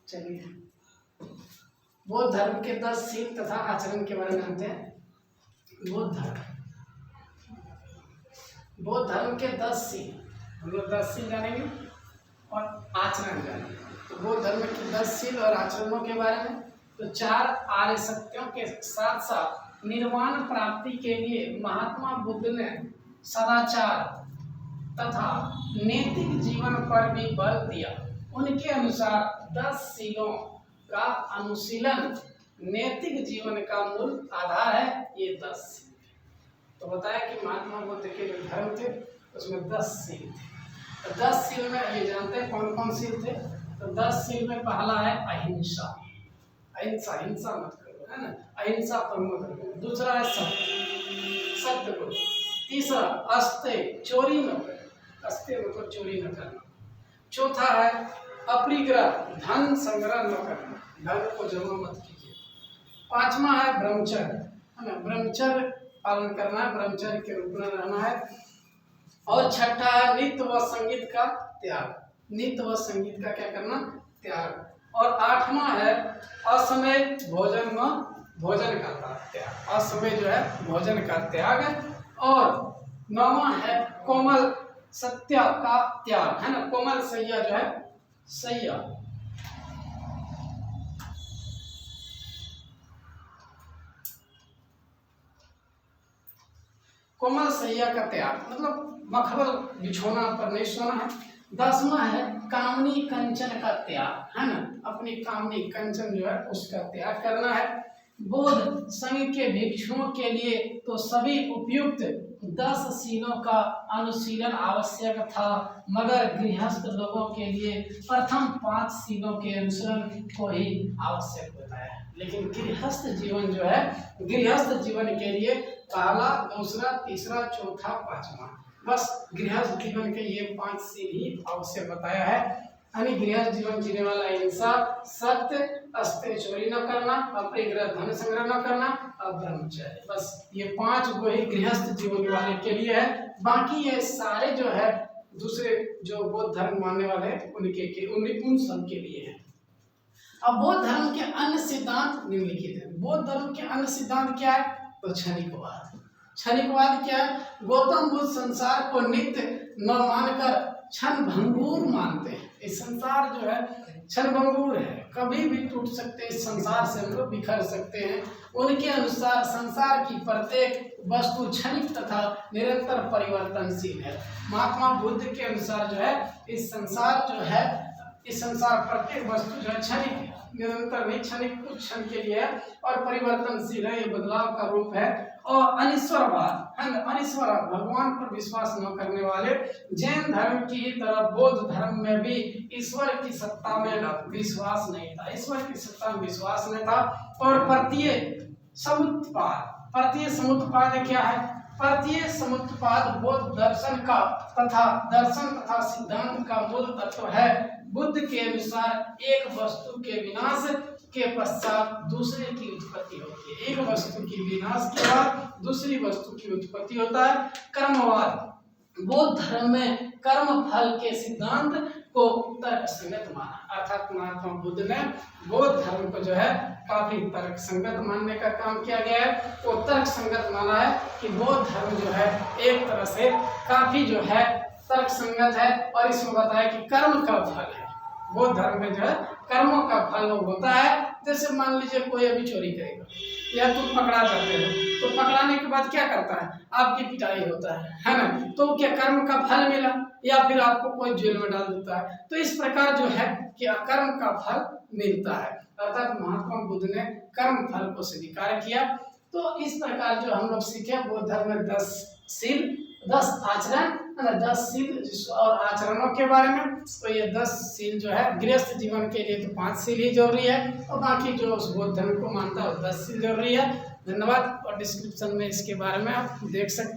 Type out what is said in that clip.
चलिए बौद्ध धर्म के 10 सील तथा आचरण के बारे में जानते हैं। बौद्ध धर्म के 10 सील, हम लोग 10 सील जानेंगे और आचरण जानेंगे। तो बौद्ध धर्म के 10 सील और आचरणों के बारे में, तो 4 आर्य सत्यों के साथ साथ निर्वाण प्राप्ति के लिए महात्मा बुद्ध ने सदाचार तथा नैतिक जीवन पर भी बल दिया। उनके अनुसार 10 सीलों का अनुशीलन नैतिक जीवन का मूल आधार है। ये 10 सील तो बताया कि महात्मा बुद्ध के जो धर्म थे उसमें 10 सील थे। तो 10 सील में ये जानते हैं कौन कौन सील थे। तो 10 सील में पहला है अहिंसा। अहिंसा, हिंसा मत करो, है ना, अहिंसा प्रमुख है। दूसरा है सत्य बोलो। तीसरा अस्तेय, चोरी न करो, अस्तेय मतलब चोरी न करना। चौथा है अपरिग्रह, धन संग्रह न करना, धन को जमा मत कीजिए। पांचवा है ब्रह्मचर्य, है ना, ब्रह्मचर्य पालन करना है, ब्रह्मचर्य के रूप में रहना है। और छठा है नृत्य व संगीत का त्याग, नृत्य व संगीत का क्या करना, त्याग। और आठवां है असमय भोजन का त्याग, असमय जो है भोजन का त्याग। और नौवां है कोमल सत्या का त्याग, है ना, कोमल सैया जो है सैया। कोमल सैया का त्याग मतलब मखमल बिछोना पर नहीं सोना है। 10वां है कामनी कंचन का त्याग, है ना, अपनी कामनी कंचन जो है उसका त्याग करना है। बौद्ध संघ के भिक्षुओं के लिए तो सभी उपयुक्त 10 सीलों का अनुशीलन आवश्यक था, मगर गृहस्थ लोगों के लिए प्रथम 5 सीलों के अनुसरण को ही आवश्यक बताया। लेकिन गृहस्थ जीवन जो है, गृहस्थ जीवन के लिए पहला, दूसरा, तीसरा, चौथा, पांचवा, बस गृहस्थ जीवन के ये 5 सील ही आवश्यक बताया है। यानी गृहस्थ जीवन जीने वाला अहिंसा, सत्य, अस्तेय चोरी न करना, अपरिग्रह धन संग्रह न करना और ब्रह्मचर्य, बस ये 5 को ही गृहस्थ जीवन वाले के लिए है। बाकी ये सारे जो है दूसरे जो बौद्ध धर्म मानने वाले हैं उन सब के लिए है। अब बौद्ध धर्म के अन्य सिद्धांत निम्नलिखित है। बौद्ध धर्म के अन्य सिद्धांत क्या है? तो क्षणिकवाद। क्षणिकवाद क्या है? गौतम बुद्ध संसार को नित्य न मानकर क्षण भंगुर मानते हैं। इस संसार जो है क्षण भंगुर है, कभी भी टूट सकते हैं, इस संसार से हम लोग बिखर सकते हैं। उनके अनुसार संसार की प्रत्येक वस्तु क्षणिक तथा निरंतर परिवर्तनशील है। महात्मा बुद्ध के अनुसार जो है इस संसार प्रत्येक वस्तु जो है क्षणिक है, निरंतर नहीं, क्षणिक कुछ क्षण के लिए है और परिवर्तनशील है, ये बदलाव का रूप है। और अनिश्वरवाद, अनिश्वरवाद भगवान पर विश्वास न करने वाले जैन धर्म की तरह बौद्ध धर्म में भी ईश्वर की सत्ता में विश्वास नहीं था, ईश्वर की सत्ता में विश्वास नहीं था। और प्रत्यय समुत्पाद क्या है? प्रत्यय समुत्पाद बौद्ध दर्शन तथा सिद्धांत का मूल तत्व है। बुद्ध के अनुसार एक वस्तु के विनाश के पश्चात दूसरे की उत्पत्ति होती है, एक वस्तु की विनाश के बाद दूसरी वस्तु की उत्पत्ति होता है। कर्मवाद बौद्ध धर्म में कर्म फल के सिद्धांत को तर्कसंगत माना, अर्थात महात्मा बुद्ध ने बौद्ध धर्म को जो है काफी तर्कसंगत मानने का काम किया गया है। वो तर्कसंगत माना है कि बौद्ध धर्म जो है एक तरह से काफी जो है तर्कसंगत है। और इसमें बताया कि कर्म का फल है, बौद्ध धर्म में जो है कर्मों का फल होता है। जैसे मान लीजिए कोई अभी चोरी करेगा या तुम पकड़ा जाते हो, तो पकड़ाने के बाद क्या करता है? आपकी पिटाई होता है ना, तो क्या कर्म का फल मिला या फिर आपको कोई जेल में डाल देता है? तो इस प्रकार जो है कि कर्म का फल मिलता है, अर्थात महात्मा बुद्ध ने कर्म फल को स्वीकार किया। तो इस प्रकार जो हम लोग सीखे बौद्ध धर्म में 10 सील, 10 आचरण, 10 सील और आचरणों के बारे में। तो ये 10 सील जो है गृहस्थ जीवन के लिए तो 5 सील ही जरूरी है, और बाकी जो उस बौद्ध धर्म को मानता है 10 सील जरूरी है। धन्यवाद। और डिस्क्रिप्शन में इसके बारे में आप देख सकते हैं।